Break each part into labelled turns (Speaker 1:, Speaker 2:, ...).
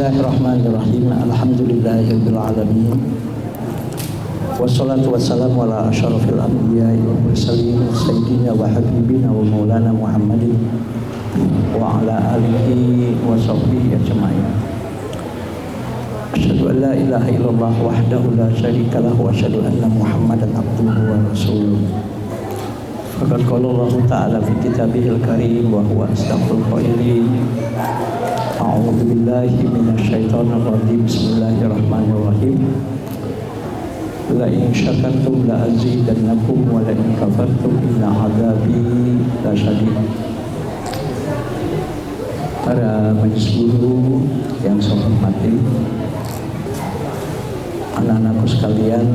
Speaker 1: Bismillahirrahmanirrahim. Alhamdulillahirabbil alamin. Wassalatu wassalamu ala asyrafil anbiya'i wal mursalin sayyidina wa habibina wa maulana Muhammadin wa ala alihi wa sahbihi ajma'in. Asyhadu an la ilaha illallah wahdahu la syarika lahu wa asyhadu anna Muhammadan abduhu wa rasuluh. Faqad qala Allah ta'ala fi kitabihil karim wa huwa asdaqul qailin. A'udzu billahi minasyaitonir rajim. Bismillahirrahmanirrahim. La in syakartum la azidannakum wa la in kafartum inna 'adzabi lasyadid. Para majelis guru yang saya hormati, anak-anakku sekalian,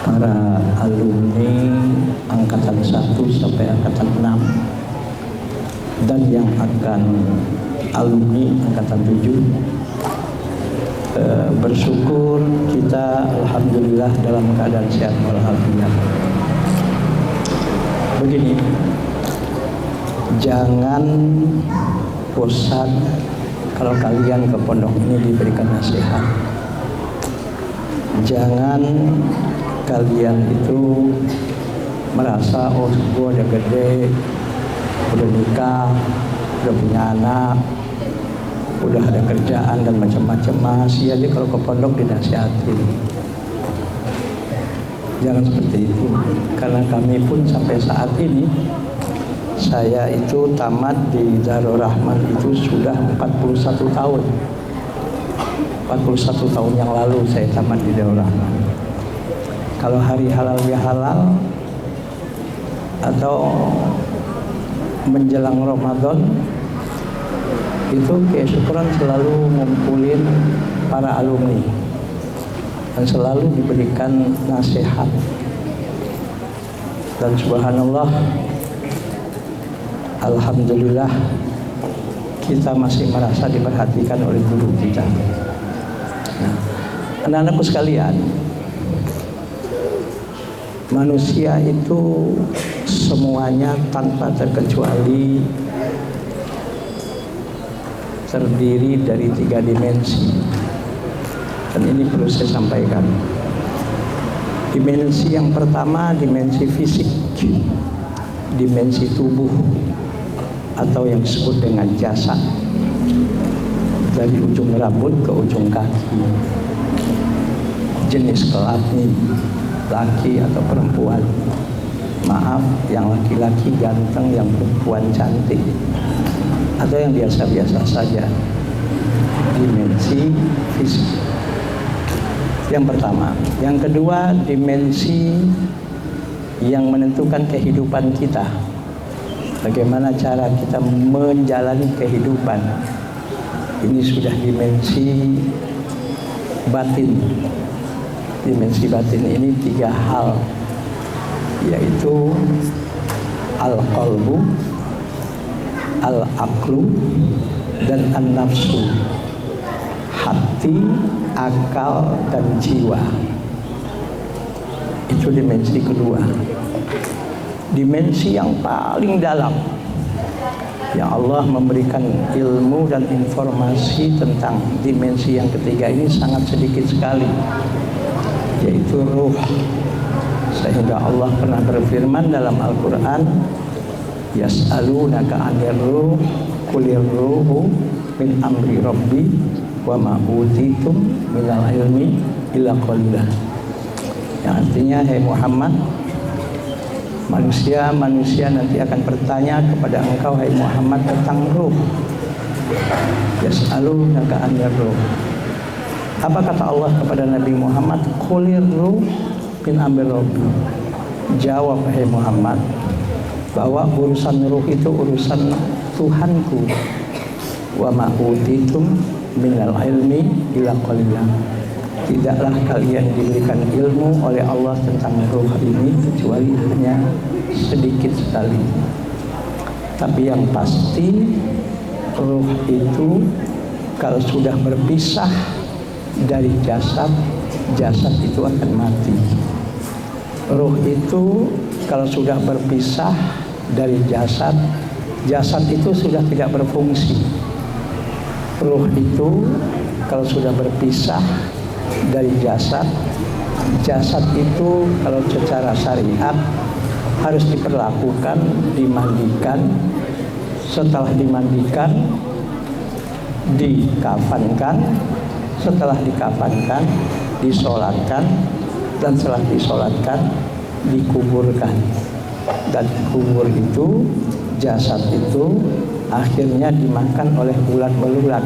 Speaker 1: para alumni angkatan 1 sampai angkatan 6 dan yang akan alumni angkatan 7, bersyukur kita alhamdulillah dalam keadaan sehat walafiat. Begini, jangan bosan kalau kalian ke pondok ini diberikan nasihat. Jangan kalian itu merasa oh gue udah gede, udah nikah, udah punya anak, udah ada kerjaan dan macam-macam, masih aja kalau ke pondok dinasihatin. Jangan seperti itu, karena kami pun sampai saat ini, saya itu tamat di Darul Rahman itu sudah 41 tahun. 41 tahun yang lalu saya tamat di Darul Rahman. Kalau hari halal bihalal atau menjelang Ramadan itu kesyukuran selalu ngumpulin para alumni dan selalu diberikan nasihat. Dan subhanallah, alhamdulillah kita masih merasa diperhatikan oleh guru kita. Nah, anak-anakku sekalian, manusia itu semuanya tanpa terkecuali terdiri dari 3 dimensi, dan ini perlu saya sampaikan. Dimensi yang pertama, dimensi fisik, dimensi tubuh atau yang disebut dengan jasad, dari ujung rambut ke ujung kaki, jenis kelamin, laki atau perempuan. Maaf, yang laki-laki ganteng, yang perempuan cantik, atau yang biasa-biasa saja. Dimensi fisik yang pertama. Yang kedua, dimensi yang menentukan kehidupan kita. Bagaimana cara kita menjalani kehidupan. Ini sudah dimensi batin. Dimensi batin ini 3 hal, yaitu al-qalbu, al-aqlu, dan an-nafsu. Hati, akal, dan jiwa. Itu dimensi kedua. Dimensi yang paling dalam, yang Allah memberikan ilmu dan informasi tentang dimensi yang ketiga ini sangat sedikit sekali, yaitu ruh. Sehingga Allah pernah berfirman dalam Al-Quran, yas'alunaka 'anir ruh qulir ruhu min amri rabbi wa ma utitum minal ilmi illa qalila. Yang artinya, hai Muhammad, manusia nanti akan bertanya kepada engkau, hai Muhammad, tentang ruh. Yas'alunaka 'anir ruh. Apa kata Allah kepada Nabi Muhammad? Qulir ruh min amri rabbi. Jawab, hai Muhammad, bahwa urusan ruh itu urusan Tuhanku. Wa ma utitum minal ilmi illa qalila. Tidaklah kalian diberikan ilmu oleh Allah tentang ruh ini kecuali hanya sedikit sekali. Tapi yang pasti, ruh itu kalau sudah berpisah dari jasad, jasad itu akan mati. Ruh itu kalau sudah berpisah dari jasad, jasad itu sudah tidak berfungsi. Ruh itu kalau sudah berpisah dari jasad, jasad itu kalau secara syariat harus diperlakukan, dimandikan. Setelah dimandikan, dikafankan. Setelah dikafankan, disolatkan. Dan setelah disolatkan, dikuburkan. Dan kubur itu, jasad itu akhirnya dimakan oleh ulat belulat.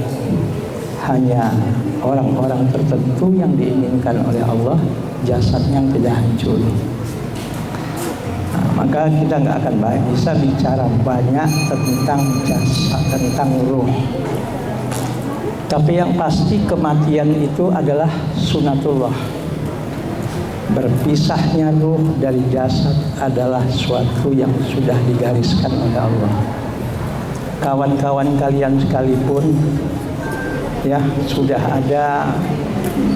Speaker 1: Hanya orang-orang tertentu yang diinginkan oleh Allah, jasadnya yang tidak hancur. Nah, maka kita nggak akan bisa bicara banyak tentang jasad, tentang ruh. Tapi yang pasti kematian itu adalah sunatullah. Berpisahnya ruh dari jasad adalah suatu yang sudah digariskan oleh Allah. Kawan-kawan kalian sekalipun, ya, sudah ada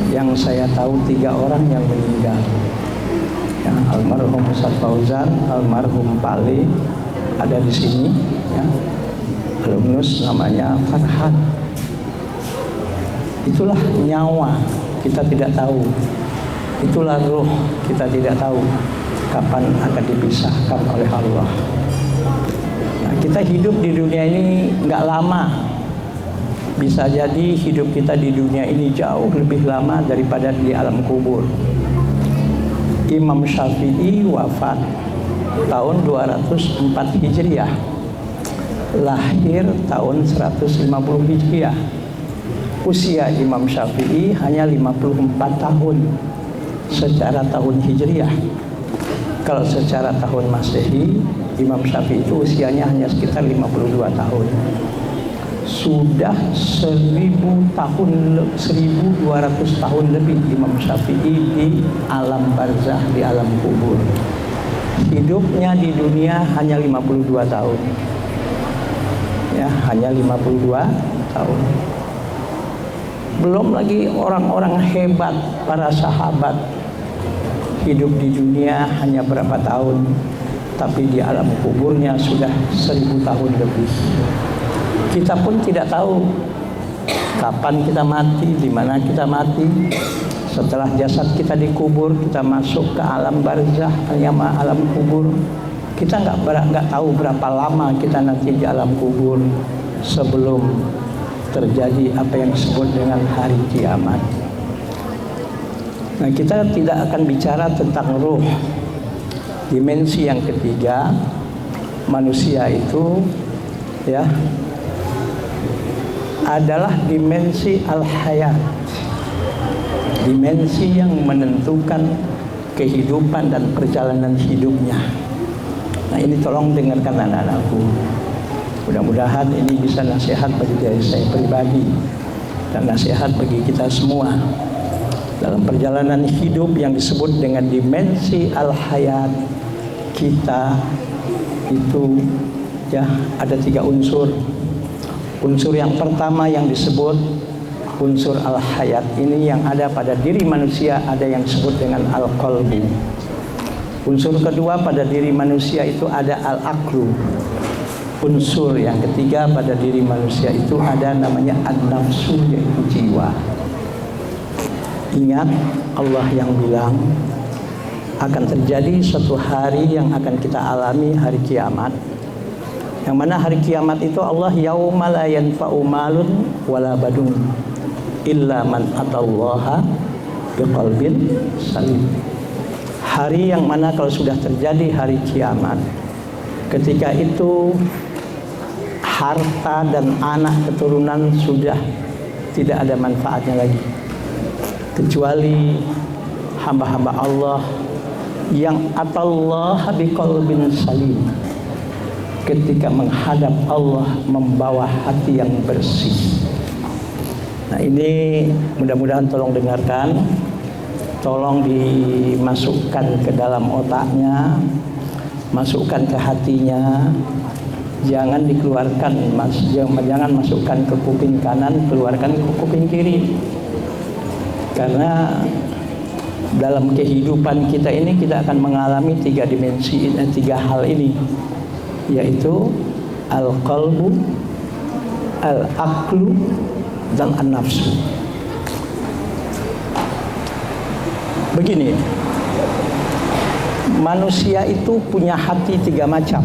Speaker 1: yang saya tahu 3 orang yang meninggal. Ya, almarhum Ustaz Fauzan, almarhum Pali ada di sini, ya. Alumnus namanya Farhan. Itulah nyawa, kita tidak tahu. Itulah ruh, kita tidak tahu kapan akan dipisahkan oleh Allah. Nah, kita hidup di dunia ini nggak lama. Bisa jadi hidup kita di dunia ini jauh lebih lama daripada di alam kubur. Imam Syafi'i wafat tahun 204 Hijriah, lahir tahun 150 Hijriah. Usia Imam Syafi'i hanya 54 tahun secara tahun Hijriah. Kalau secara tahun Masehi, Imam Syafi'i itu usianya hanya sekitar 52 tahun. Sudah 1000 tahun, 1200 tahun lebih Imam Syafi'i di alam barzah, di alam kubur. Hidupnya di dunia hanya 52 tahun. Ya, hanya 52 tahun. Belum lagi orang-orang hebat, para sahabat, hidup di dunia hanya berapa tahun, tapi di alam kuburnya sudah 1000 tahun lebih. Kita pun tidak tahu kapan kita mati, di mana kita mati. Setelah jasad kita dikubur, kita masuk ke alam barzah, alam kubur. Kita nggak tahu berapa lama kita nanti di alam kubur sebelum terjadi apa yang disebut dengan hari kiamat. Nah, kita tidak akan bicara tentang ruh. Dimensi yang ketiga, manusia itu, ya, adalah dimensi al-hayat, dimensi yang menentukan kehidupan dan perjalanan hidupnya. Nah, ini tolong dengarkan anak-anakku. Mudah-mudahan ini bisa nasihat bagi diri saya pribadi dan nasihat bagi kita semua dalam perjalanan hidup yang disebut dengan dimensi al-hayat. Kita itu, ya, ada 3 unsur. Unsur yang pertama yang disebut unsur al-hayat ini yang ada pada diri manusia, ada yang disebut dengan al-qalbu. Unsur kedua pada diri manusia itu ada al-aqlu. Unsur yang ketiga pada diri manusia itu ada namanya an-nafsu, yaitu jiwa. Ingat Allah yang bilang akan terjadi suatu hari yang akan kita alami, hari kiamat. Yang mana hari kiamat itu Allah yauma la yanfa'u malun wala badun illa man atallaha biqalbin salim. Hari yang mana kalau sudah terjadi hari kiamat, ketika itu harta dan anak keturunan sudah tidak ada manfaatnya lagi, kecuali hamba-hamba Allah yang atallaha biqalbin salim, ketika menghadap Allah membawa hati yang bersih. Nah, ini mudah-mudahan tolong dengarkan, tolong dimasukkan ke dalam otaknya, masukkan ke hatinya, jangan dikeluarkan, jangan masukkan ke kuping kanan, keluarkan ke kuping kiri. Karena dalam kehidupan kita ini kita akan mengalami 3 dimensi, 3 hal ini, yaitu al-qalbu, al-aqlu, dan an-nafsu. Begini, manusia itu punya hati 3 macam.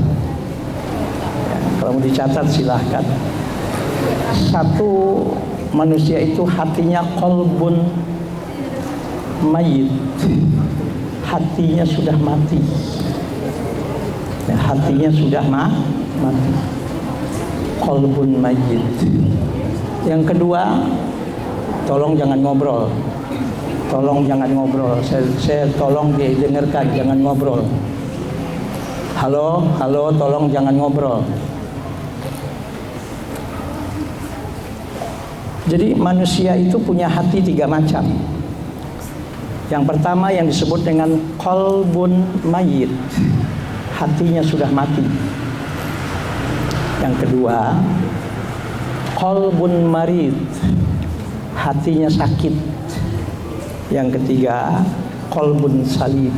Speaker 1: Ya, kalau mau dicatat silahkan. Satu, manusia itu hatinya qalbun mayit, hatinya sudah mati. Ya, hatinya sudah mati. Qalbun mayit. Yang kedua, tolong jangan ngobrol. Tolong jangan ngobrol. Saya tolong didengarkan, jangan ngobrol. Halo, tolong jangan ngobrol. Jadi manusia itu punya hati 3 macam. Yang pertama yang disebut dengan qalbun mayit, hatinya sudah mati. Yang kedua, qalbun marid, hatinya sakit. Yang ketiga, qalbun salim.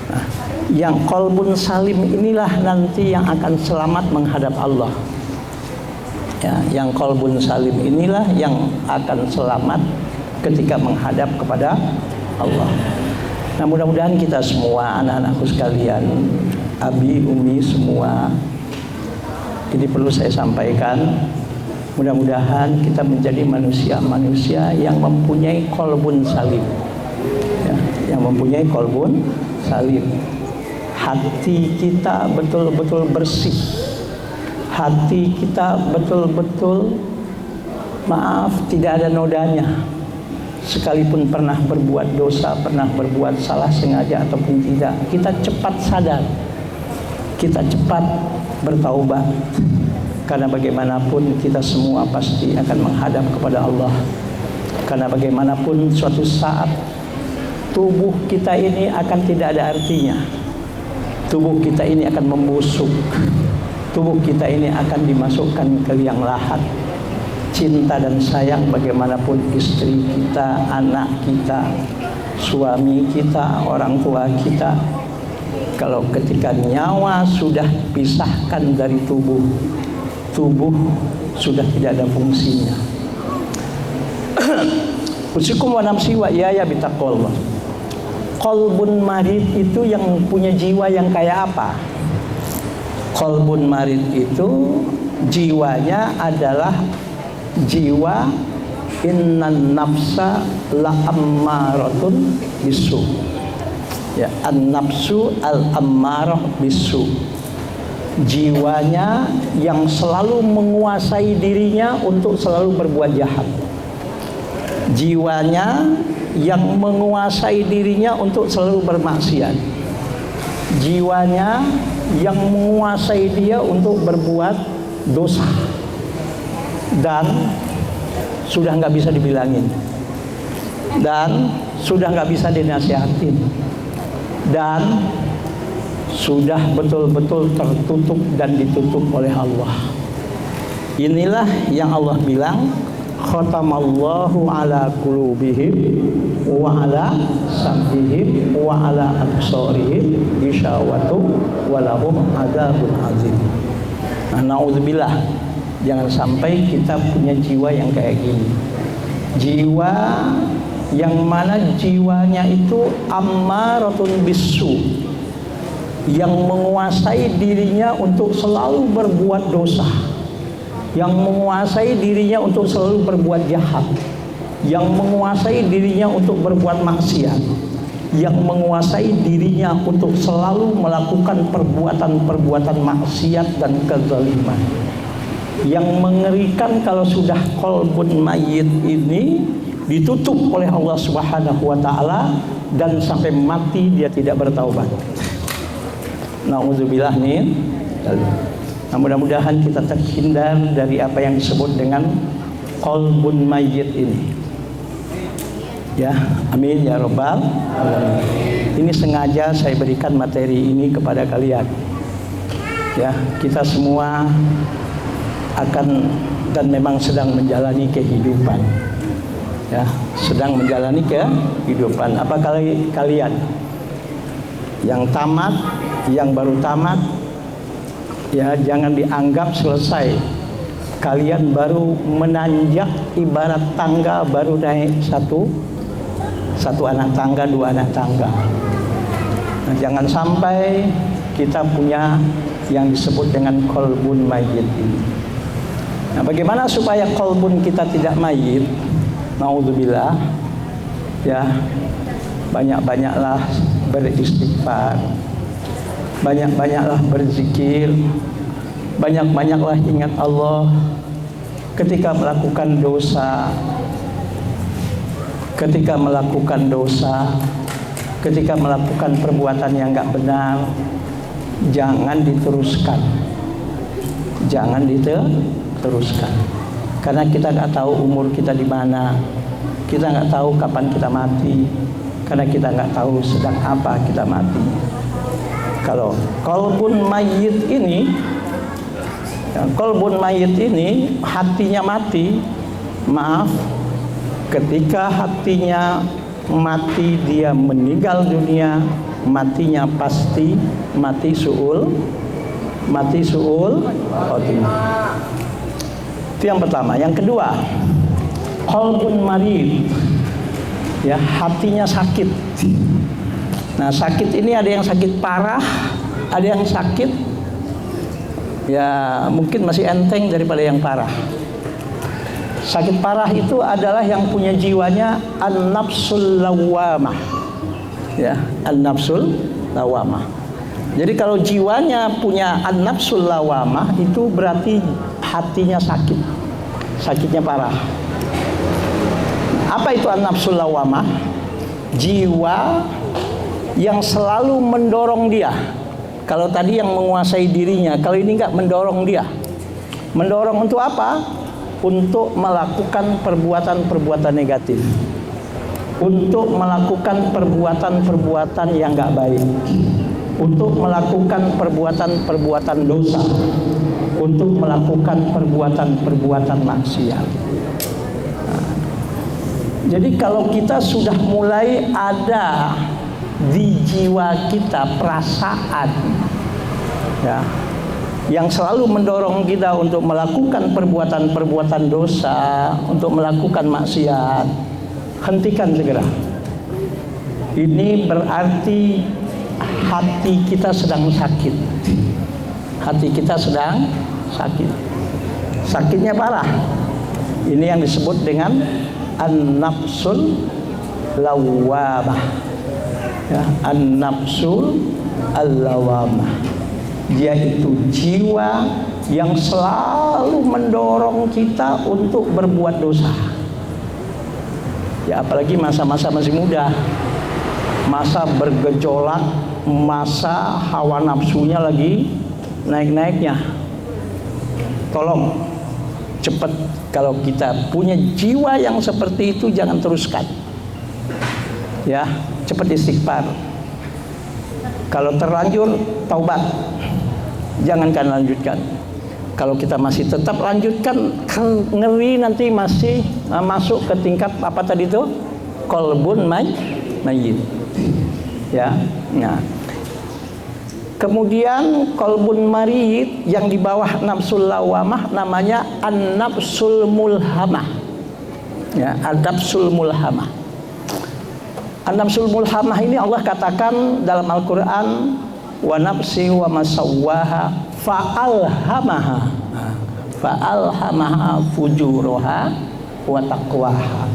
Speaker 1: Nah, yang qalbun salim inilah nanti yang akan selamat menghadap Allah. Ya, yang qalbun salim inilah yang akan selamat ketika menghadap kepada Allah. Nah, mudah-mudahan kita semua, anak-anakku sekalian, abi, umi semua, ini perlu saya sampaikan. Mudah-mudahan kita menjadi manusia-manusia yang mempunyai qalbun salim, ya, yang mempunyai qalbun salim. Hati kita betul-betul bersih, hati kita betul-betul tidak ada nodanya. Sekalipun pernah berbuat dosa, pernah berbuat salah sengaja ataupun tidak, kita cepat sadar, kita cepat bertaubat. Karena bagaimanapun kita semua pasti akan menghadap kepada Allah. Karena bagaimanapun suatu saat tubuh kita ini akan tidak ada artinya. Tubuh kita ini akan membusuk. Tubuh kita ini akan dimasukkan ke liang lahat. Cinta dan sayang bagaimanapun istri kita, anak kita, suami kita, orang tua kita, kalau ketika nyawa sudah pisahkan dari tubuh, tubuh sudah tidak ada fungsinya. Usikum wa nafsi wa iyaya bitaqwallah. Qalbun marid itu yang punya jiwa yang kayak apa? Qalbun marid itu jiwanya adalah jiwa innan nafsa la ammaratun bisu. Ya, an-nafsu al-ammarah bisu. Jiwanya yang selalu menguasai dirinya untuk selalu berbuat jahat. Jiwanya yang menguasai dirinya untuk selalu bermaksiat. Jiwanya yang menguasai dia untuk berbuat dosa. Dan sudah nggak bisa dibilangin. Dan sudah nggak bisa dinasihatin. Dan sudah betul-betul tertutup dan ditutup oleh Allah. Inilah yang Allah bilang, khatamallahu ala qulubihim wa ala sam'ihim wa ala absarihim ghishawatu wa lahum adzabun azim. Nah, naudzubillah, jangan sampai kita punya jiwa yang kayak gini. Jiwa yang mana jiwanya itu ammaratun bisu, yang menguasai dirinya untuk selalu berbuat dosa, yang menguasai dirinya untuk selalu berbuat jahat, yang menguasai dirinya untuk berbuat maksiat, yang menguasai dirinya untuk selalu melakukan perbuatan-perbuatan maksiat dan kezaliman. Yang mengerikan kalau sudah qalbun mayit ini ditutup oleh Allah Subhanahu wa taala dan sampai mati dia tidak bertaubat. Nauzubillah nih. Nah, mudah-mudahan kita terhindar dari apa yang disebut dengan qalbun mayyit ini. Ya, amin ya rabbal alamin. Ini sengaja saya berikan materi ini kepada kalian. Ya, kita semua akan dan memang sedang menjalani kehidupan. Ya, sedang menjalani kehidupan. Apa kalian yang tamat, yang baru tamat, ya jangan dianggap selesai. kalian baru menanjak ibarat tangga, baru naik satu anak tangga, 2 anak tangga. Nah, jangan sampai kita punya yang disebut dengan qalbun mayyit ini. Nah, bagaimana supaya qalbun kita tidak mayyit? Naudzubillah. Ya, banyak-banyaklah beristighfar, banyak-banyaklah berzikir, banyak-banyaklah ingat Allah ketika melakukan dosa, ketika melakukan perbuatan yang enggak benar. Jangan diteruskan, karena kita nggak tahu umur kita di mana, kita nggak tahu kapan kita mati, karena kita nggak tahu sedang apa kita mati. Kalau qalbun mayyit ini, hatinya mati, maaf, ketika hatinya mati, dia meninggal dunia, matinya pasti mati su'ul khotimah. Itu yang pertama. Yang kedua, qalbun marid, ya, hatinya sakit. Nah, sakit ini ada yang sakit parah, ada yang sakit ya mungkin masih enteng daripada yang parah. Sakit parah itu adalah yang punya jiwanya an-nafsul lawwamah. Ya, an-nafsul lawamah. Jadi kalau jiwanya punya an-nafsul lawamah, itu berarti hatinya sakit, sakitnya parah. Apa itu an-nafsul lawamah? Jiwa yang selalu mendorong dia. Kalau tadi yang menguasai dirinya, kalau ini enggak, mendorong dia. Mendorong untuk apa? Untuk melakukan perbuatan-perbuatan negatif, untuk melakukan perbuatan-perbuatan yang enggak baik, untuk melakukan perbuatan-perbuatan dosa, untuk melakukan perbuatan-perbuatan maksiat. Nah, jadi kalau kita sudah mulai ada di jiwa kita perasaan, ya, yang selalu mendorong kita untuk melakukan perbuatan-perbuatan dosa, untuk melakukan maksiat, hentikan segera. Ini berarti hati kita sedang sakit. Hati kita sedang sakit. Sakitnya parah. Ini yang disebut dengan an-nafsul lawwamah. Ya, an-nafsul al-lawwamah. Dia itu jiwa yang selalu mendorong kita untuk berbuat dosa. Ya, apalagi masa-masa masih muda, masa bergejolak, masa hawa nafsunya lagi naik-naiknya. Tolong cepat, kalau kita punya jiwa yang seperti itu jangan teruskan. Ya, cepat istighfar. Kalau terlanjur, taubat. Jangankan lanjutkan. Kalau kita masih tetap lanjutkan, kan ngeri nanti masih masuk ke tingkat apa tadi itu? Qalbun mayyit. Ya. Nah. Kemudian qalbun marid yang di bawah nafsul lawamah namanya an-nafsul mulhamah. Ya, an-nafsul mulhamah. An-nafsul mulhamah ini Allah katakan dalam Al-Qur'an, wa nafsi wa masawwaha fa'alhamaha fujuraha wa taqwaha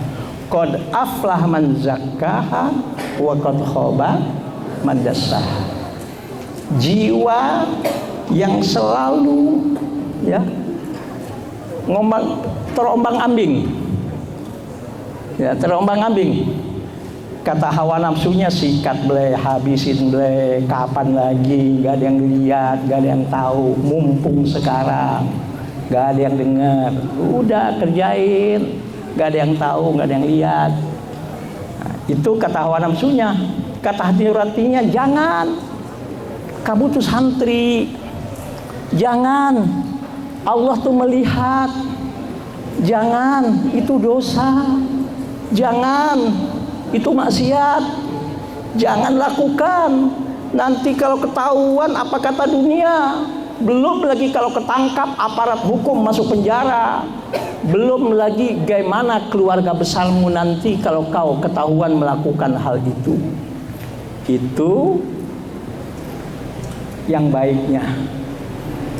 Speaker 1: qad aflah man zakkaha wa qad khaba man dassaha. Jiwa yang selalu, ya, terombang-ambing, ya, terombang-ambing. Kata hawa nafsunya, sikat ble, habisin ble, kapan lagi, gak ada yang lihat, gak ada yang tahu, mumpung sekarang, gak ada yang dengar, udah kerjain, gak ada yang tahu, gak ada yang lihat. Nah, itu kata hawa nafsunya. Kata hati nuraninya, jangan, kamu tuh santri, jangan, Allah tuh melihat, jangan, itu dosa, jangan, itu maksiat, jangan lakukan. Nanti kalau ketahuan apa kata dunia, belum lagi kalau ketangkap aparat hukum masuk penjara, belum lagi bagaimana keluarga besarmu nanti kalau kau ketahuan melakukan hal itu. Itu yang baiknya.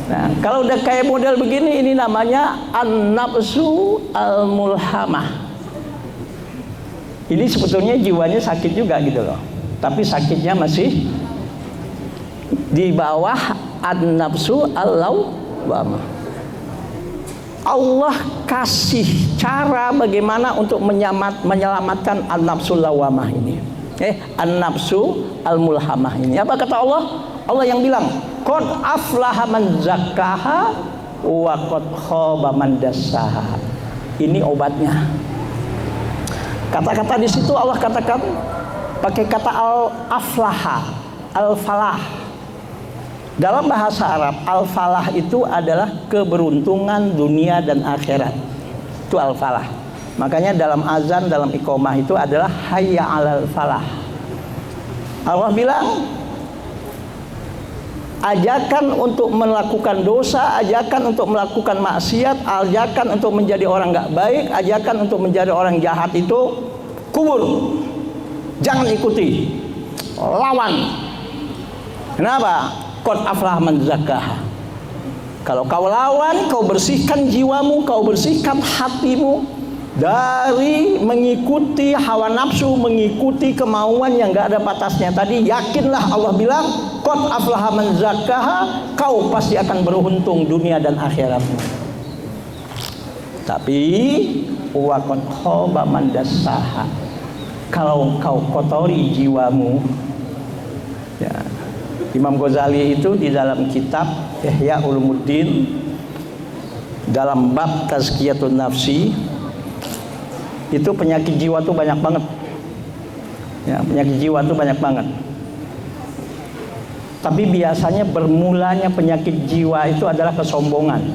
Speaker 1: Nah, kalau udah kayak model begini, ini namanya an-nafsu al-mulhamah. Ini sebetulnya jiwanya sakit juga gitu loh, tapi sakitnya masih di bawah an-nafsu al-lawwamah. Allah kasih cara bagaimana untuk menyelamatkan an-nafsul lawwamah ini. An-nafsu al-mulhamah ini. Apa kata Allah? Allah yang bilang, qad aflaha man zakkaha wa qad khaba man dassaha. Ini obatnya. Kata-kata di situ Allah katakan pakai kata al-aflaha, al-falah. Dalam bahasa Arab, al-falah itu adalah keberuntungan dunia dan akhirat. Itu al-falah. Makanya dalam azan, dalam iqamah itu adalah hayya 'alal falah. Allah bilang, ajakan untuk melakukan dosa, ajakan untuk melakukan maksiat, ajakan untuk menjadi orang nggak baik, ajakan untuk menjadi orang jahat itu kubur. Jangan ikuti, lawan. Kenapa? Qad aflaha man zakkaha. Kalau kau lawan, kau bersihkan jiwamu, kau bersihkan hatimu dari mengikuti hawa nafsu, mengikuti kemauan yang gak ada batasnya tadi. Yakinlah, Allah bilang, qad aflaha man zakkaha, kau pasti akan beruntung dunia dan akhiratmu. Tapi wa qad khaba man dassaha, kalau kau kotori jiwamu, ya. Imam Ghazali itu di dalam kitab Ihya Ulumuddin dalam bab tazkiyatun nafsi, itu penyakit jiwa tuh banyak banget. Ya, penyakit jiwa tuh banyak banget. Tapi biasanya bermulanya penyakit jiwa itu adalah kesombongan.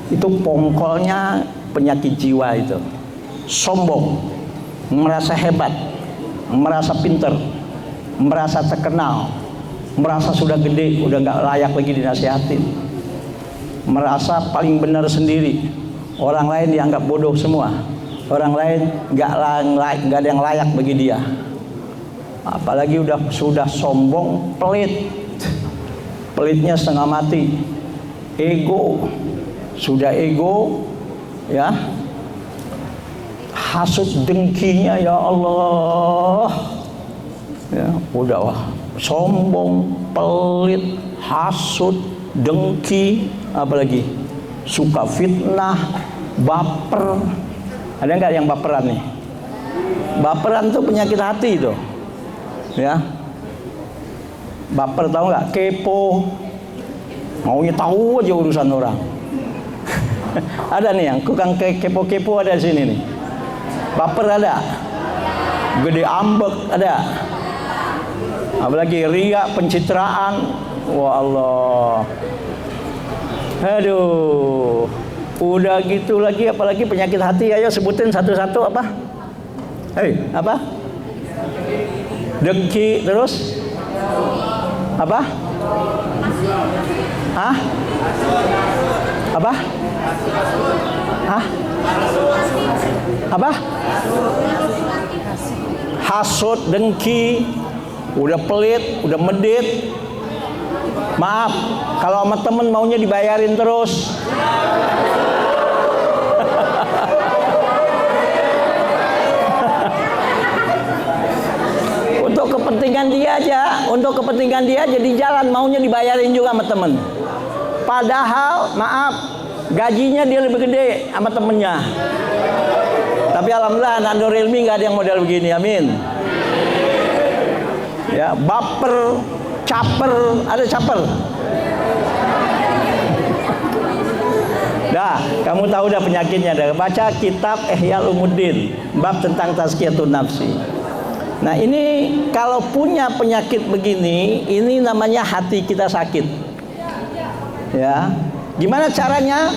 Speaker 1: Itu pongkolnya penyakit jiwa itu. Sombong, merasa hebat, merasa pinter, merasa terkenal, merasa sudah gede, udah nggak layak lagi dinasihatin, merasa paling benar sendiri, orang lain dianggap bodoh semua, orang lain nggak ada yang layak bagi dia. Apalagi sudah sombong, pelitnya setengah mati, ego, sudah ego, ya, hasut dengkinya, ya Allah, ya udah wah. Sombong, pelit, hasut, dengki, apalagi suka fitnah, baper. Ada nggak yang baperan nih? Baperan tuh penyakit hati itu, ya. Baper tahu nggak? Kepo, maunya tahu aja urusan orang. Ada nih yang tukang kepo-kepo, ada di sini nih. Baper ada, gede ambek ada. Apalagi ria, pencitraan. Wah Allah. Aduh. Udah gitu lagi, apalagi penyakit hati. Ayo sebutin satu-satu apa? Apa? Dengki, terus? Apa? Hah? Apa? Hah? Apa? Hasut, dengki. Udah pelit, udah medit. Maaf, kalau sama temen maunya dibayarin terus. Untuk kepentingan dia aja di jalan maunya dibayarin juga sama temen. Padahal, maaf, gajinya dia lebih gede sama temennya. Tapi alhamdulillah anak Nurul Ilmi nggak ada yang model begini, amin. Ya, baper, caper, ada caper. Dah, kamu tahu dah penyakitnya dah. Baca kitab Ihya Ulumuddin, bab tentang tazkiyatun nafsi. Nah, ini kalau punya penyakit begini, ini namanya hati kita sakit. Ya. Gimana caranya?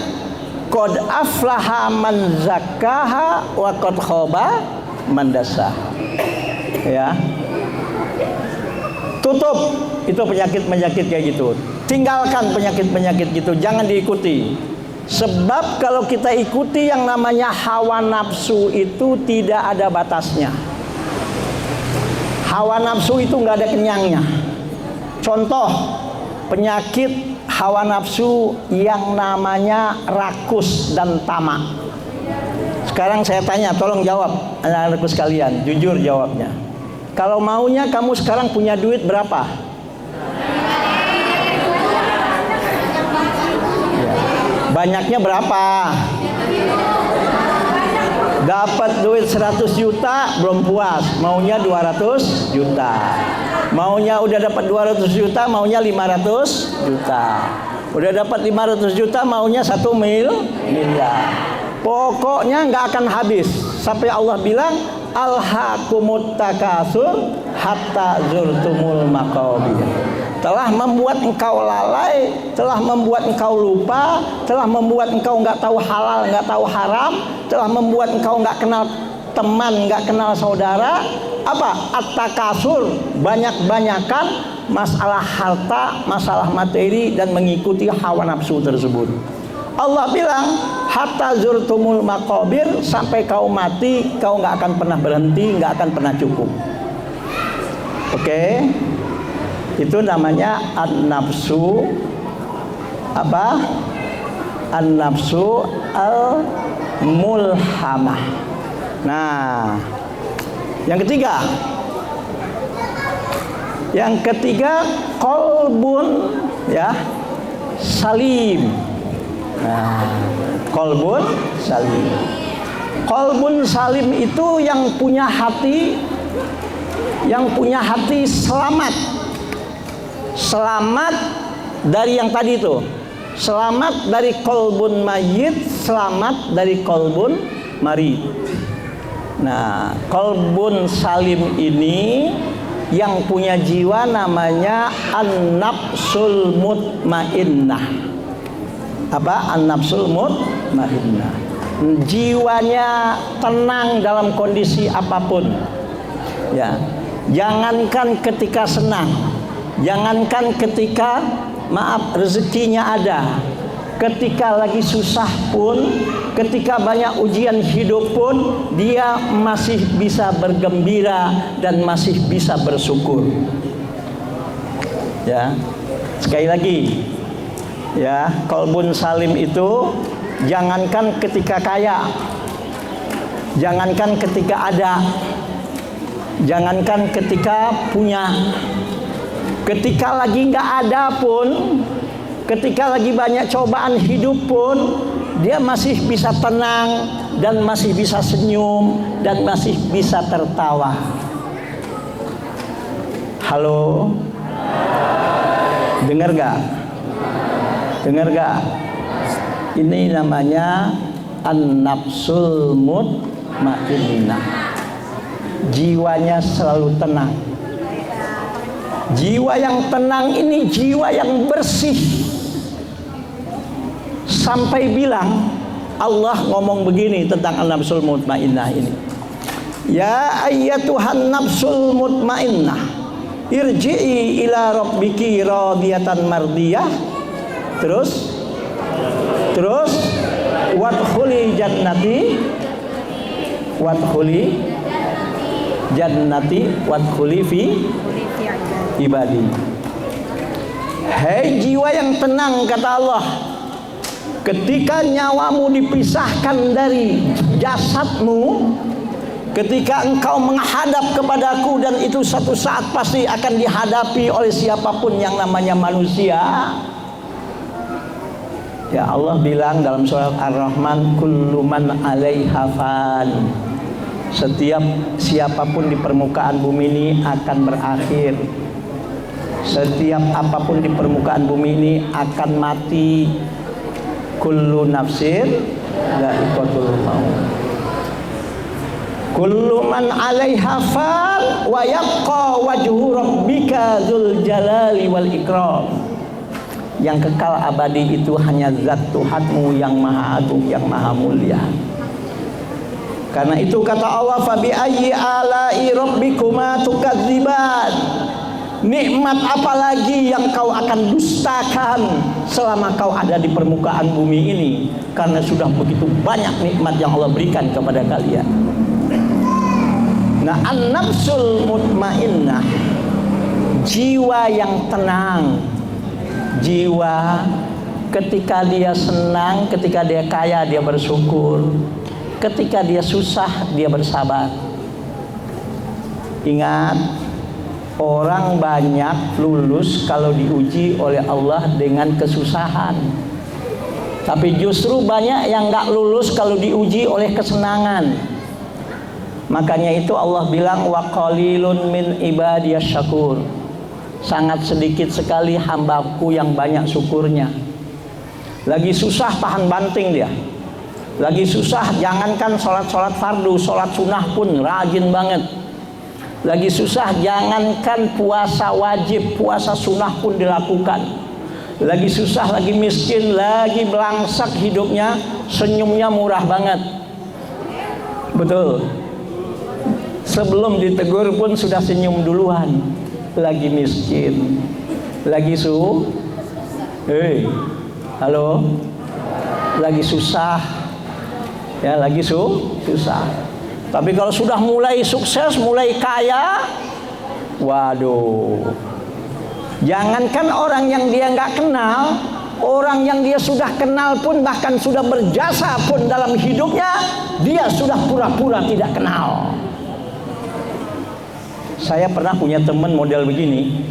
Speaker 1: Qad aflaha man zakkaha wa qad khaba man dassaha. Ya. Tutup itu penyakit kayak gitu. tinggalkan penyakit-penyakit gitu, jangan diikuti. Sebab kalau kita ikuti yang namanya hawa nafsu itu tidak ada batasnya. Hawa nafsu itu nggak ada kenyangnya. Contoh penyakit hawa nafsu yang namanya rakus dan tamak. Sekarang saya tanya, tolong jawab anak-anakku sekalian, jujur jawabnya. Kalau maunya kamu sekarang punya duit berapa? Banyaknya berapa? Dapat duit 100 juta belum puas, maunya 200 juta. Maunya udah dapat 200 juta, maunya 500 juta. Udah dapat 500 juta, maunya 1 miliar. Pokoknya nggak akan habis. Sampai Allah bilang, alhaakumut takasur hatta zurtumul maqabir. Telah membuat engkau lalai, telah membuat engkau lupa, telah membuat engkau nggak tahu halal, nggak tahu haram, telah membuat engkau nggak kenal teman, nggak kenal saudara. Apa? At-takasur, banyak-banyakan masalah harta, masalah materi, dan mengikuti hawa nafsu tersebut. Allah bilang, hatta zurtumul maqabir, sampai kau mati, kau nggak akan pernah berhenti, nggak akan pernah cukup. Oke? Itu namanya an-nafsu apa? An-nafsu al-mulhamah. Nah, yang ketiga qalbun ya salim. Nah, qalbun salim. Qalbun salim itu yang punya hati selamat dari yang tadi itu, selamat dari qalbun mayyit, selamat dari qalbun marid. Nah, qalbun salim ini yang punya jiwa namanya an-nafsul mutmainnah. Apa? An-nafsul mutmainnah. Jiwanya tenang dalam kondisi apapun. Ya, jangankan ketika senang, jangankan ketika rezekinya ada, ketika lagi susah pun, ketika banyak ujian hidup pun, dia masih bisa bergembira dan masih bisa bersyukur. Ya, sekali lagi, ya, qalbun salim itu jangankan ketika kaya, jangankan ketika ada, jangankan ketika punya, ketika lagi nggak ada pun, ketika lagi banyak cobaan hidup pun, dia masih bisa tenang dan masih bisa senyum dan masih bisa tertawa. Halo, dengar nggak? Dengar nggak? Ini namanya an-nafsul mutmainnah. Jiwanya selalu tenang. Jiwa yang tenang ini jiwa yang bersih. Sampai bilang Allah ngomong begini tentang an-nafsul mutmainnah ini. Ya ayyatuhan nafsul mutmainnah, irji'i ila rabbiki radiyatan mardiyah. Terus wadkhuli jannati wadkhuli fi ibadi. Hei jiwa yang tenang, kata Allah, ketika nyawamu dipisahkan dari jasadmu, ketika engkau menghadap kepadaku, dan itu satu saat pasti akan dihadapi oleh siapapun yang namanya manusia. Ya, Allah bilang dalam surat Ar-Rahman, kullu man 'alaiha fan. Setiap siapapun di permukaan bumi ini akan berakhir. Setiap apapun di permukaan bumi ini akan mati. Kullu nafsin dha'iqatul maut. Kullu man 'alaiha fan wa yabqa wajhu rabbika dzul jalali wal ikram. Yang kekal abadi itu hanya zat Tuhanmu yang maha agung, yang maha mulia. Karena itu kata Allah, fabi ayyi ala'i rabbikuma tukadziban. Nikmat apa lagi yang kau akan dustakan selama kau ada di permukaan bumi ini? Karena sudah begitu banyak nikmat yang Allah berikan kepada kalian. Nah, an-nafsul mutmainnah, jiwa yang tenang. Jiwa ketika dia senang, ketika dia kaya dia bersyukur, ketika dia susah dia bersabar. Ingat, orang banyak lulus kalau diuji oleh Allah dengan kesusahan. Tapi justru banyak yang gak lulus kalau diuji oleh kesenangan. Makanya itu Allah bilang wa qalilun min ibadiyas syakur. Sangat sedikit sekali hambaku yang banyak syukurnya. Lagi susah tahan banting dia. Lagi susah jangankan sholat fardu, sholat sunnah pun rajin banget. Lagi susah jangankan puasa wajib, puasa sunnah pun dilakukan. Lagi susah, lagi miskin, lagi belangsak hidupnya, senyumnya murah banget. Betul. Sebelum ditegur pun sudah senyum duluan. Lagi miskin, lagi halo, lagi susah, ya lagi susah. Tapi kalau sudah mulai sukses, mulai kaya, waduh, jangankan orang yang dia nggak kenal, orang yang dia sudah kenal pun, bahkan sudah berjasa pun dalam hidupnya, dia sudah pura-pura tidak kenal. Saya pernah punya teman model begini.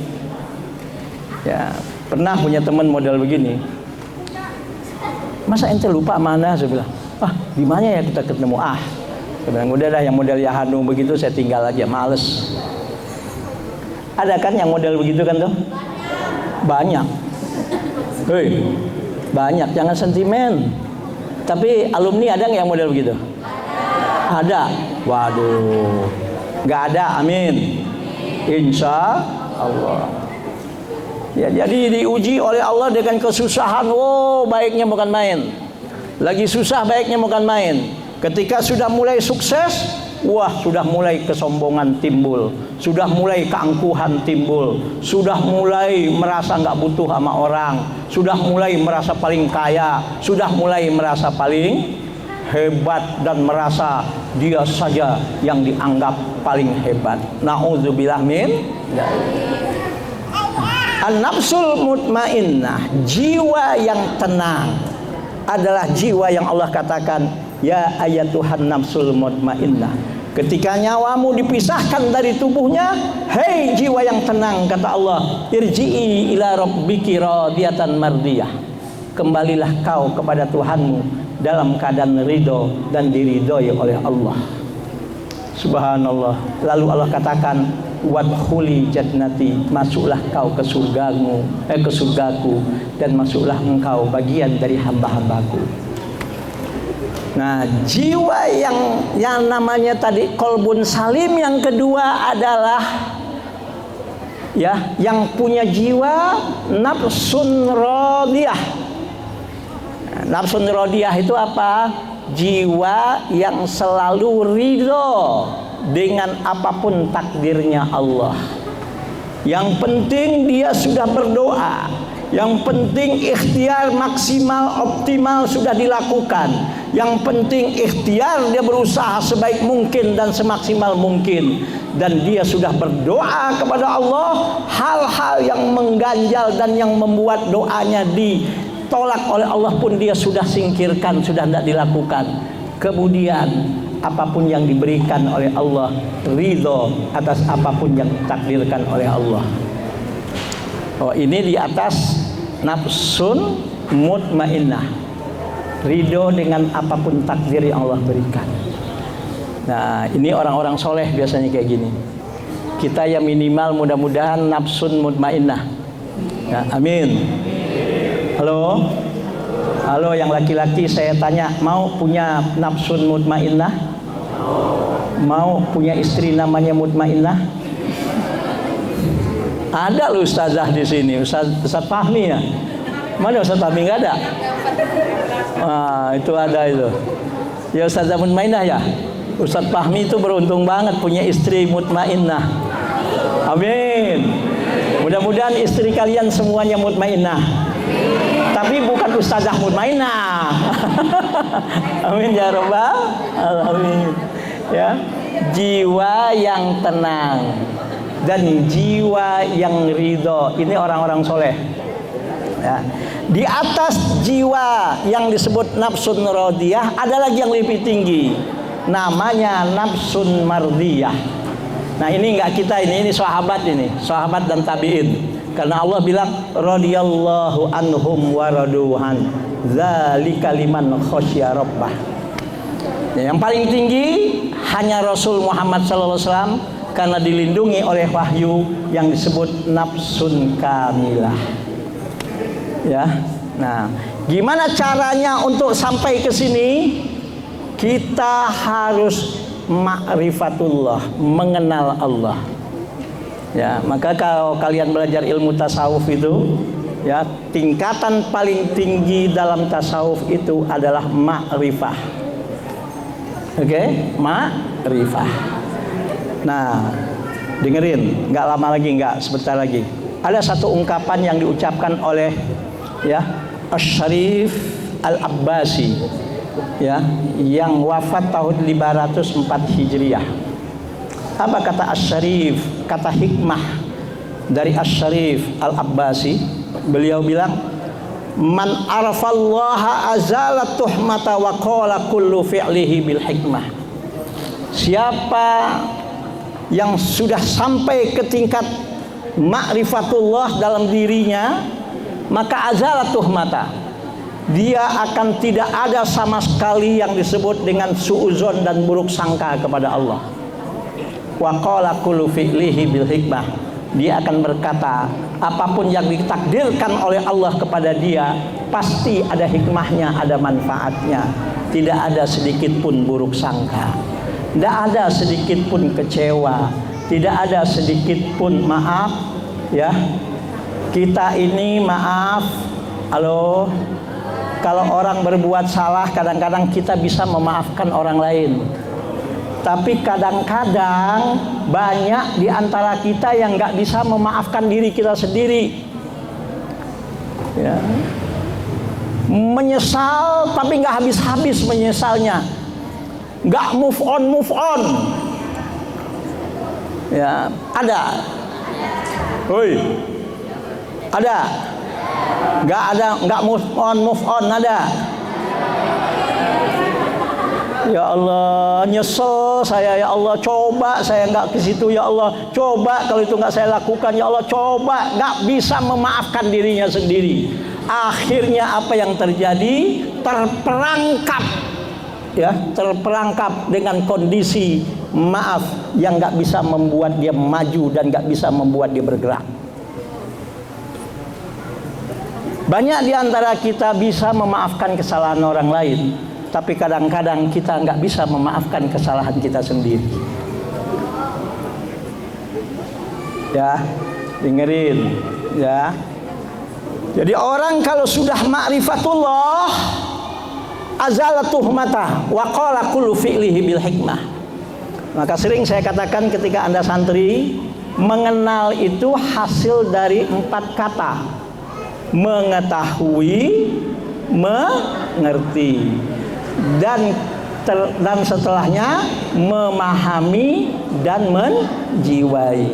Speaker 1: Ya, pernah punya teman model begini. Masa ente lupa mana? Saya bilang, di mana ya kita ketemu? Saya bilang, udah dah yang model Yahanu begitu saya tinggal aja, males. Ada kan yang model begitu kan tuh? Banyak. Banyak, jangan sentimen. Tapi alumni ada nggak yang model begitu? Ada. Waduh, nggak ada, amin. Insya Allah. Ya, jadi diuji oleh Allah dengan kesusahan. Baiknya bukan main. Lagi susah baiknya bukan main. Ketika sudah mulai sukses, sudah mulai kesombongan timbul, sudah mulai keangkuhan timbul, sudah mulai merasa nggak butuh sama orang, sudah mulai merasa paling kaya, sudah mulai merasa paling hebat dan merasa dia saja yang dianggap paling hebat. Na'udzubillah min. An-nafsul mutmainnah, jiwa yang tenang adalah jiwa yang Allah katakan ya ayatuhan nafsul mutmainnah. Ketika nyawamu dipisahkan dari tubuhnya, hei jiwa yang tenang, kata Allah, irji'i ila rabbiki radiyatan mardiyah. Kembalilah kau kepada Tuhanmu dalam keadaan ridho dan diridhoi oleh Allah. Subhanallah. Lalu Allah katakan, wadkhuli jannati, masuklah kau ke surgamu, ke surgaku, dan masuklah engkau bagian dari hamba-hambaku. Nah, jiwa yang namanya tadi kolbun salim yang kedua adalah yang punya jiwa nafsun radiyah. Nafsun radiyah itu apa? Jiwa yang selalu ridho dengan apapun takdirnya Allah. Yang penting dia sudah berdoa, yang penting ikhtiar maksimal optimal sudah dilakukan, yang penting ikhtiar dia berusaha sebaik mungkin dan semaksimal mungkin, dan dia sudah berdoa kepada Allah. Hal-hal yang mengganjal dan yang membuat doanya ditolak oleh Allah pun dia sudah singkirkan, sudah tidak dilakukan. Kemudian apapun yang diberikan oleh Allah, ridho atas apapun yang ditakdirkan oleh Allah. Ini di atas nafsun mutmainnah, ridho dengan apapun takdir yang Allah berikan. Nah, ini orang-orang soleh biasanya kayak gini. Kita yang minimal mudah-mudahan nafsun mutmainnah. Ya, amin. Halo yang laki-laki saya tanya, mau punya nafsun mutmainnah? Mau punya istri namanya mutmainnah? Ada loh ustazah di sini, Ustaz Fahmi ya. Mana Ustaz Fahmi? Nggak ada. Itu ada itu. Ya Ustazah mutmainnah ya. Ustaz Fahmi itu beruntung banget punya istri mutmainnah. Amin. Mudah-mudahan istri kalian semuanya mutmainnah. Tapi bukan ustazah mutmainnah. Amin ya rabbal alamin. Ya, jiwa yang tenang dan jiwa yang ridho, ini orang-orang soleh. Ya. Di atas jiwa yang disebut nafsun radiyah ada lagi yang lebih tinggi, namanya nafsun mardiyah. Nah ini enggak kita, ini sahabat dan tabi'in. Karena Allah bilang radhiyallahu anhum wa raduhan dzalika liman khasyya rabbah. Ya, yang paling tinggi hanya Rasul Muhammad SAW karena dilindungi oleh wahyu yang disebut nafsun kamilah. Ya. Nah, gimana caranya untuk sampai ke sini? Kita harus ma'rifatullah, mengenal Allah. Ya, maka kalau kalian belajar ilmu tasawuf itu, ya, tingkatan paling tinggi dalam tasawuf itu adalah ma'rifah. Oke, ma'rifah. Nah, dengerin, nggak lama lagi, nggak sebentar lagi. Ada satu ungkapan yang diucapkan oleh ya Asy-Syarif Al-Abbasi, ya, yang wafat tahun 504 Hijriah. Apa kata Asy-Syarif, kata hikmah dari Asy-Syarif Al-Abbasi? Beliau bilang, man arafallaha azalat tuhmata wa qala kullu fi'lihi bil hikmah. Siapa yang sudah sampai ke tingkat ma'rifatullah dalam dirinya, maka azalat tuhmata, dia akan tidak ada sama sekali yang disebut dengan suudzon dan buruk sangka kepada Allah. Wa qala kullu fi'lihi bil hikmah, dia akan berkata apapun yang ditakdirkan oleh Allah kepada dia pasti ada hikmahnya, ada manfaatnya. Tidak ada sedikit pun buruk sangka, tidak ada sedikit pun kecewa, tidak ada sedikit pun maaf. Ya, kita ini maaf, halo, kalau orang berbuat salah kadang-kadang kita bisa memaafkan orang lain. Tapi kadang-kadang banyak di antara kita yang nggak bisa memaafkan diri kita sendiri. Ya. Menyesal tapi nggak habis-habis menyesalnya, nggak move on. Ya, ada. Hoi, ada. Nggak move on ada. Ya Allah, nyesel saya, ya Allah, coba saya nggak ke situ, ya Allah, coba kalau itu nggak saya lakukan, ya Allah, coba, nggak bisa memaafkan dirinya sendiri. Akhirnya apa yang terjadi? Terperangkap dengan kondisi maaf yang nggak bisa membuat dia maju dan nggak bisa membuat dia bergerak. Banyak di antara kita bisa memaafkan kesalahan orang lain, tapi kadang-kadang kita nggak bisa memaafkan kesalahan kita sendiri. Ya, dengerin, ya. Jadi orang kalau sudah ma'rifatullah, azalat tuhmata wa qala kullu fi'lihi bil hikmah. Maka sering saya katakan ketika Anda santri, mengenal itu hasil dari 4 kata. Mengetahui, mengerti, dan setelahnya memahami dan menjiwai.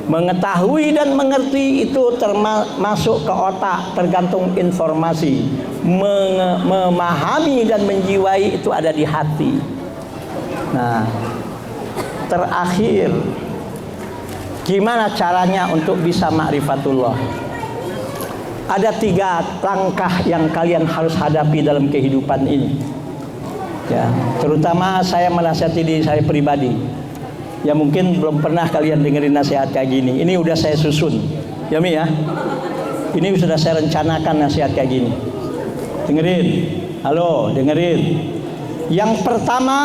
Speaker 1: Mengetahui dan mengerti itu termasuk ke otak, tergantung informasi. Memahami dan menjiwai itu ada di hati. Nah, terakhir, gimana caranya untuk bisa ma'rifatullah? Ada 3 langkah yang kalian harus hadapi dalam kehidupan ini. Ya, terutama saya menasihati diri saya pribadi. Ya mungkin belum pernah kalian dengerin nasihat kayak gini. Ini udah saya susun. Ya Mi ya. Ini sudah saya rencanakan nasihat kayak gini. Dengerin. Halo, dengerin. Yang pertama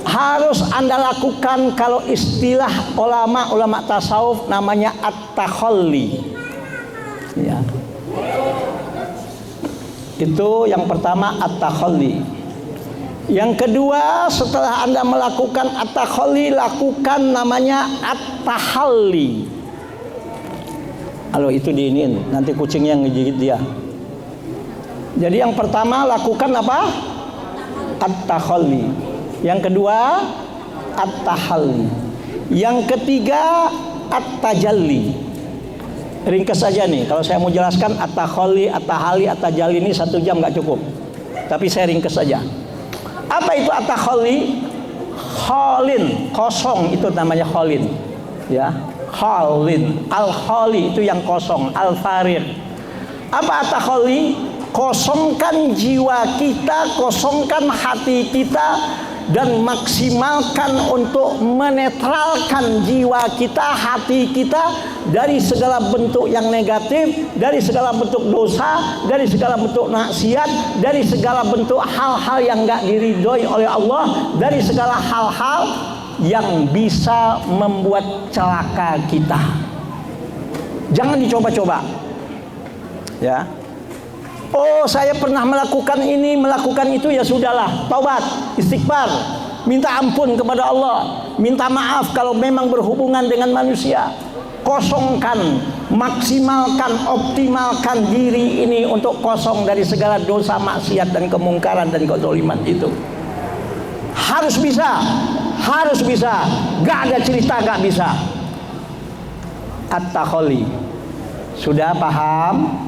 Speaker 1: harus Anda lakukan, kalau istilah ulama tasawuf namanya at-takhalli. Ya. Itu yang pertama, at-takhalli. Yang kedua, setelah Anda melakukan at-takhalli, lakukan namanya at-tahalli. Kalau itu diinin, nanti kucingnya yang ngegigit dia. Jadi yang pertama lakukan apa? At-takhalli. Yang kedua at-tahalli. Yang ketiga at-tajalli. Ringkas saja nih, kalau saya mau jelaskan at-takhalli, at-tahalli, at-tajalli ini 1 jam nggak cukup. Tapi saya ringkas saja. Apa itu at-takhalli? Khalin, kosong itu namanya khalin. Ya, khalin. Al-khali itu yang kosong, al-farid. Apa at-takhalli? Kosongkan jiwa kita, kosongkan hati kita, dan maksimalkan untuk menetralkan jiwa kita, hati kita dari segala bentuk yang negatif, dari segala bentuk dosa, dari segala bentuk maksiat, dari segala bentuk hal-hal yang enggak diridhoi oleh Allah, dari segala hal-hal yang bisa membuat celaka kita. Jangan dicoba-coba. Ya. Oh, saya pernah melakukan ini, melakukan itu, ya sudahlah, taubat, istighfar, minta ampun kepada Allah, minta maaf kalau memang berhubungan dengan manusia. Kosongkan, maksimalkan, optimalkan diri ini untuk kosong dari segala dosa, maksiat, dan kemungkaran dan kezaliman itu. Harus bisa, gak ada cerita gak bisa. At-takhalli. Sudah paham?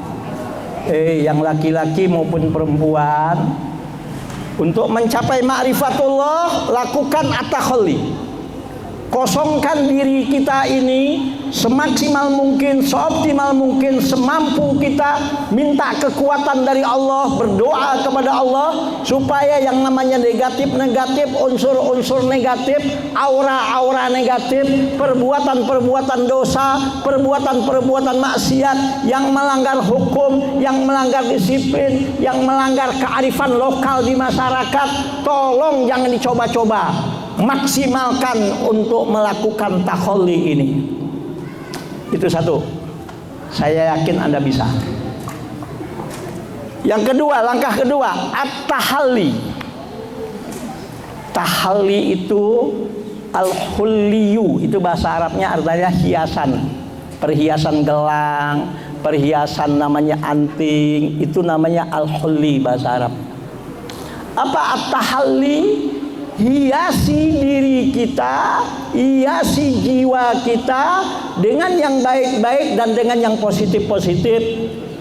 Speaker 1: Yang laki-laki maupun perempuan, untuk mencapai ma'rifatullah lakukan at-takhalli. Kosongkan diri kita ini semaksimal mungkin, seoptimal mungkin, semampu kita. Minta kekuatan dari Allah, berdoa kepada Allah supaya yang namanya negatif-negatif, unsur-unsur negatif, aura-aura negatif, perbuatan-perbuatan dosa, perbuatan-perbuatan maksiat yang melanggar hukum, yang melanggar disiplin, yang melanggar kearifan lokal di masyarakat, tolong jangan dicoba-coba. Maksimalkan untuk melakukan takhalli ini. Itu satu. Saya yakin Anda bisa. Yang kedua, langkah kedua, at-tahalli. Tahalli itu al-hulliyu, itu bahasa Arabnya artinya hiasan. Perhiasan gelang, perhiasan namanya anting, itu namanya al-hulli bahasa Arab. Apa at-tahalli? Hiasi diri kita, hiasi jiwa kita dengan yang baik-baik dan dengan yang positif-positif.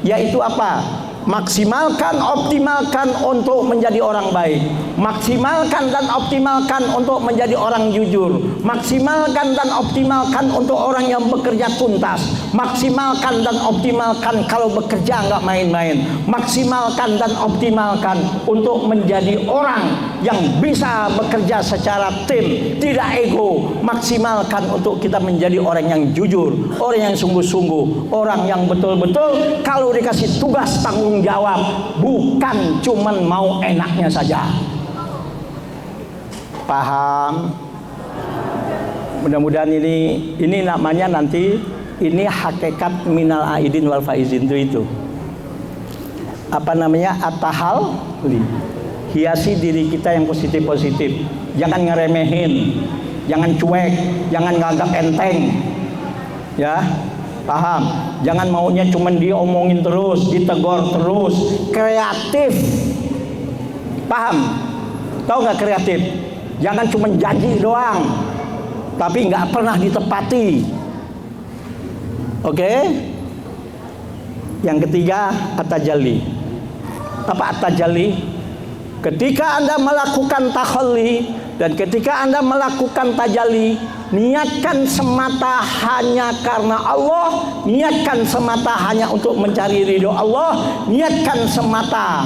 Speaker 1: Yaitu apa? Maksimalkan, optimalkan untuk menjadi orang baik. Maksimalkan dan optimalkan untuk menjadi orang jujur. Maksimalkan dan optimalkan untuk orang yang bekerja tuntas. Maksimalkan dan optimalkan kalau bekerja nggak main-main. Maksimalkan dan optimalkan untuk menjadi orang yang bisa bekerja secara tim, tidak ego. Maksimalkan untuk kita menjadi orang yang jujur, orang yang sungguh-sungguh, orang yang betul-betul kalau dikasih tugas tanggung jawab, bukan cuman mau enaknya saja. Paham? Mudah-mudahan ini namanya nanti, ini hakikat minal aidin wal faizin itu. Apa namanya? At-tahalli. Hiasi diri kita yang positif-positif. Jangan ngeremehin, jangan cuek, jangan nganggap enteng. Ya, paham? Jangan maunya cuman diomongin terus, ditegur terus. Kreatif. Paham? Tahu nggak kreatif? Jangan cuman janji doang, tapi nggak pernah ditepati. Oke? Yang ketiga, at-tajalli. Apa at-tajalli? Ketika Anda melakukan takhalli dan ketika Anda melakukan tajalli, niatkan semata hanya karena Allah, niatkan semata hanya untuk mencari ridho Allah, niatkan semata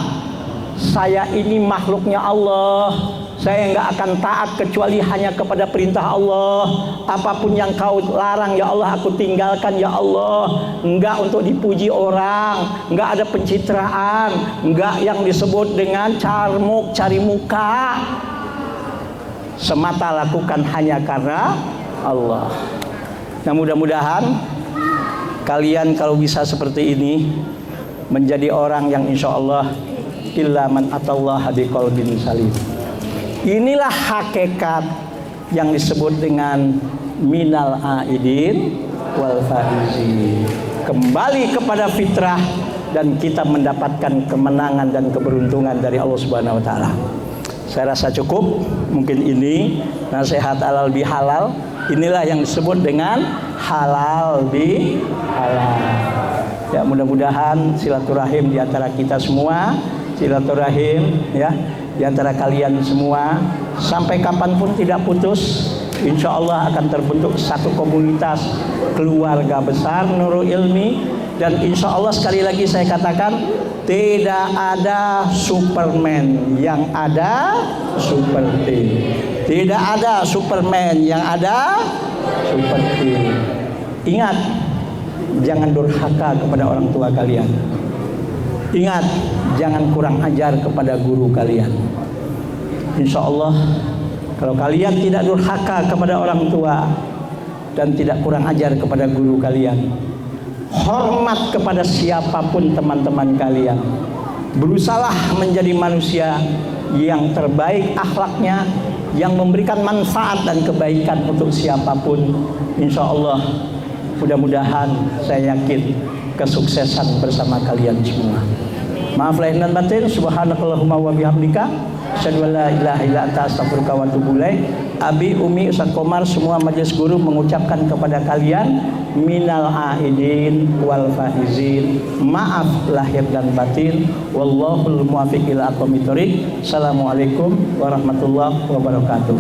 Speaker 1: saya ini makhluknya Allah, saya nggak akan taat kecuali hanya kepada perintah Allah. Apapun yang kau larang ya Allah aku tinggalkan ya Allah. Enggak untuk dipuji orang, enggak ada pencitraan, enggak yang disebut dengan carmuk, cari muka. Semata lakukan hanya karena Allah. Nah, mudah-mudahan kalian kalau bisa seperti ini menjadi orang yang insya Allah illa man atallaha biqalbin salim. Inilah hakikat yang disebut dengan minal aidin wal faizin. kembali kepada fitrah, dan kita mendapatkan kemenangan dan keberuntungan dari Allah Subhanahu wa taala. Saya rasa cukup. Mungkin ini nasihat halal bihalal. Inilah yang disebut dengan halal bihalal. Ya, mudah-mudahan silaturahim di antara kita semua, silaturahim ya di antara kalian semua sampai kapanpun tidak putus. Insya Allah akan terbentuk satu komunitas keluarga besar Nurul Ilmi, dan insya Allah sekali lagi saya katakan tidak ada Superman, yang ada Super Team. Tidak ada Superman, yang ada Super Team. Ingat, jangan durhaka kepada orang tua kalian. Ingat, jangan kurang ajar kepada guru kalian. Insya Allah kalau kalian tidak durhaka kepada orang tua dan tidak kurang ajar kepada guru kalian, hormat kepada siapapun teman-teman kalian, berusahalah menjadi manusia yang terbaik akhlaknya, yang memberikan manfaat dan kebaikan untuk siapapun. Insya Allah, mudah-mudahan saya yakin kesuksesan bersama kalian semua. Maaf lahir dan batin. Subhanakallahumma wa bihamdika asyhadu an la ilaha illa anta astaghfiruka wa atubu ilaik. Abi, Umi, Ustaz Komar, semua majelis guru mengucapkan kepada kalian minal aidin wal faizin. Maaf lahir dan batin. Wallahul muwaffiq ila aqwamit thoriq. Assalamualaikum warahmatullahi wabarakatuh.